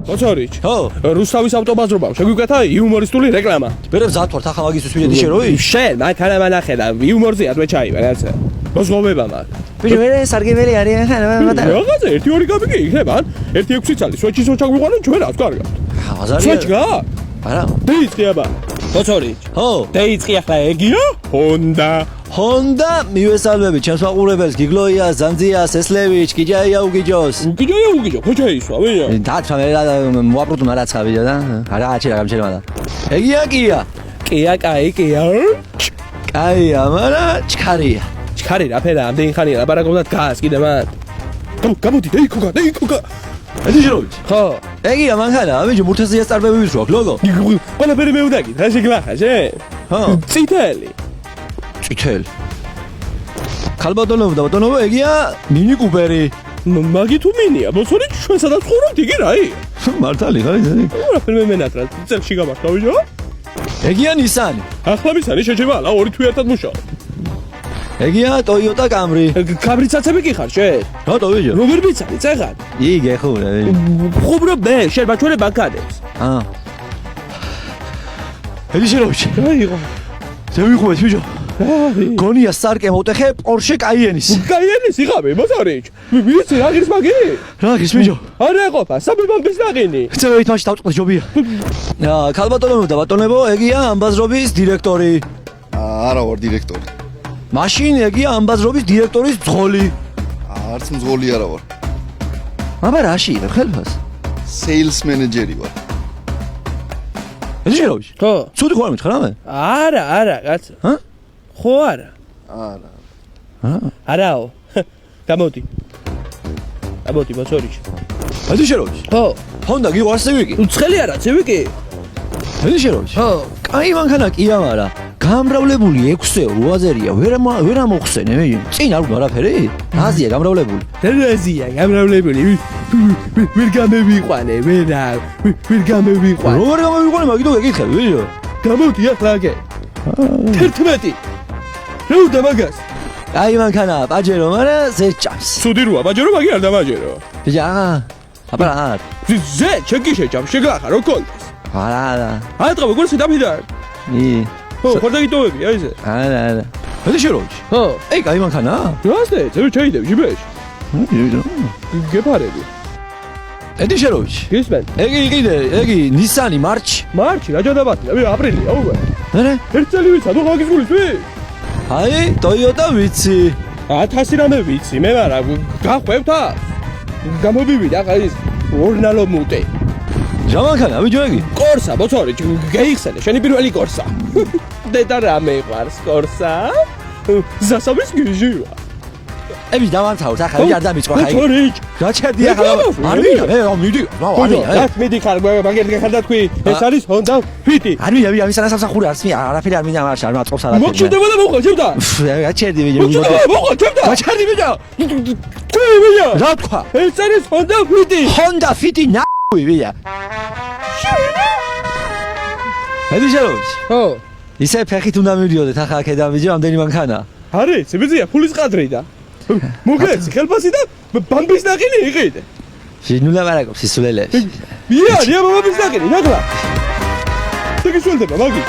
მოწორიჩ. ხო. რუსთავის ავტობაზრობამ შეგვიგათა იუმორისტული რეკლამა. ბერებს ზათვარ თხა მაგისთვის ვიდეო შეროი? შენ მანქანა მანახე და იუმორზეა თუ ჩაიბა რაცა. მოსღობება მაგ. ბიჭო მე სარგებელი არიან ხან მატა. რაღაცა 1-2 კაპიკი იქნება ან 1-6 წელი სვეჩის ოჩაგვიყვანო ჩვენ რაც კარგად. აზარია. სვეჩგა? არა. დეიწყი აბა. მოწორიჩ. ხო. დეიწყი ახლა ეგია? Honda მივესალმებით ჩემს მაყურებელს გიგლოია, ზანძია, სესლევიჩ, გიჯაია უგიჯოს. უგიჯო, ხოჭაისვა, ვეა. დათრა მე რა მოაპრუტუნა რაცა ვიჯა და არა აჩერა გამჩერმა და. ეგია კია. კია. კაია, მარა ჩქარია. ჩქარი რა ფერა, ამდენი ხანია ლაპარაკობდა გას კიდე მან. გამოდი, დეიქოგა. ედიჟროვიჩ. ხო. ეგია მანქანა, ამიჯო მურთეზია სტარბები ვისროქ, ლოგო. ყველაფერი მე უდაგით, რა შეგლახა შენ? ხო. წითელი. წითელი. ქალბატონო და ბატონო, ეგია მინი კუპერი. მაგი თუ მინია, მოსორიჩ ჩვენ სადაც ხოვობთ იგი რაი? მართალი ხარ ისე? ყველაფერი მე მენატრა, წელში გამართვა ვიჯო? ეგია ნისანი. ახლა მისანი შეჭება, რა ორი თუ ერთად მუშაობ. ეგია Toyota Camry. კაბრიცაცები კი ხარ შენ? რატო ვიჯო? როგორ ვიცანი, წეღარ? იგე ხურა. ხუბრობ მე, შენ ბაჩვენე ბანკადებს. ედიჟროვიჩ. რაიღო? ზევიხუეთ ვიჯო. გონია სარკე მოტეხე Porsche Cayenne-ის. Cayenne-ის იღავი, მოსორიჩ. ვიცი რა ღირს მაგი? რა ღირს ვიჯო? არა ყოფა, საბებამბის ნაღინი. წევით მაშინ დავწყდა ჯობია. ქალბატონო და ბატონებო, ეგია ამბაზრობის დირექტორი. არა ვარ დირექტორი. მაშინ ეგია ამბაზრობის დირექტორის ძღოლი. არც მძღოლი არა ვარ. აბა რაში იღებ ხელფას? Sales manager-ი ვარ. ედიჟროვიჩ. ხო. ცუდი ხარ მითხრა მე? არა, კაცო. ხო არა. არაო. გამოდი, მოსორიჩ. ედიჟროვიჩ. ხო. Honda გიყვარს ცივიკი? უცხელი არა, ცივიკი? ედიჟროვიჩ. ხო. კაი მანქანა კია მარა. გამრავლებული 6-8-ზერია, ვერ ამოხსენე მე. წინ არ უნდა არაფერი? აზია გამრავლებული. დერეზია გამრავლებული. ვერ გამევიყვანე, ვერ გამევიყვანე. როგორ გამოვიყვანე მაგითო გეკითხები, ვიჯო? გამოდი ახლა აგე. 11. რა უნდა მაგას? კაი მანქანა, პაჯერო, მარა ზეჭამს. ცუდი როა, ბაჯერო მაგი არ დამაჯერო. ბიჭა, აბა რა? ზე, ჩეკი შეჭამ, შეგლახა რო კონდეს. არა. აწყობ გულს დაფიდარ. ხო, ხორდაგიტოვები, აი ესე. არა. ედიჟროვიჩ. ხო. ეი, კაი მანქანა? რასდე, ზევი ჩაიდებ ჯიბეში. გეფარები. ედიჟროვიჩ. გისმენ. ეგი ნისანი მარჩი. მარჩი, რა ჯადაბათი, აპრილია, უვე. არა? ერთ წელი ვიცა, ნუ მაგის გულის ვი? აი, Toyota ვიცი. 1000 რამე ვიცი, მე მარა გახვევთ აქ. გამომივიდა ახლა ის ორნალო მუტე. რა მანქანა, ვიჯო ეგი? კორსა, მოწორიჩ, გეიხსენე, შენი პირველი კორსა. დედა რა მეყვარს კორსა? ზასაბის გიჟია. ები დავანთავოთ, ახლა ვიჯარ დამიწყო ხა. მოწორიჩ. რა ჩადი ახლა? არ ვიდა, მიდი. რა მიდი ხარ, მაგერ გახდა თქვი, ეს არის Honda Fit. არ ვიდა, ამის სამსახური არც მე, არაფერი არ მინდა არ მაწყობს არაფერი. მოჩდება და მოყვა, ჩემდა. რა ჩერდი ვიჯო? მოყვა, ჩემდა. რა ჩერდი ვიჯო? თუ ვიჯო? რა თქვა? ეს არის Honda Fit. Honda Fit ნაუი ვიდა. ედიჟროვიჩ. ხო. ისე ფეხით უნდა მივიდიოდეთ ახლა აქედან ვიჯო, ამდენი მანქანა. არის, ცებიზია ფულის ყადრი და. მოგეცი ხელფასი და ბამბის ნაყინი იყიდე. შენულა ვარაკობს ისულელებს. მია, მამის ნაყინი, ნახლა. შეგისულდება, მაგი.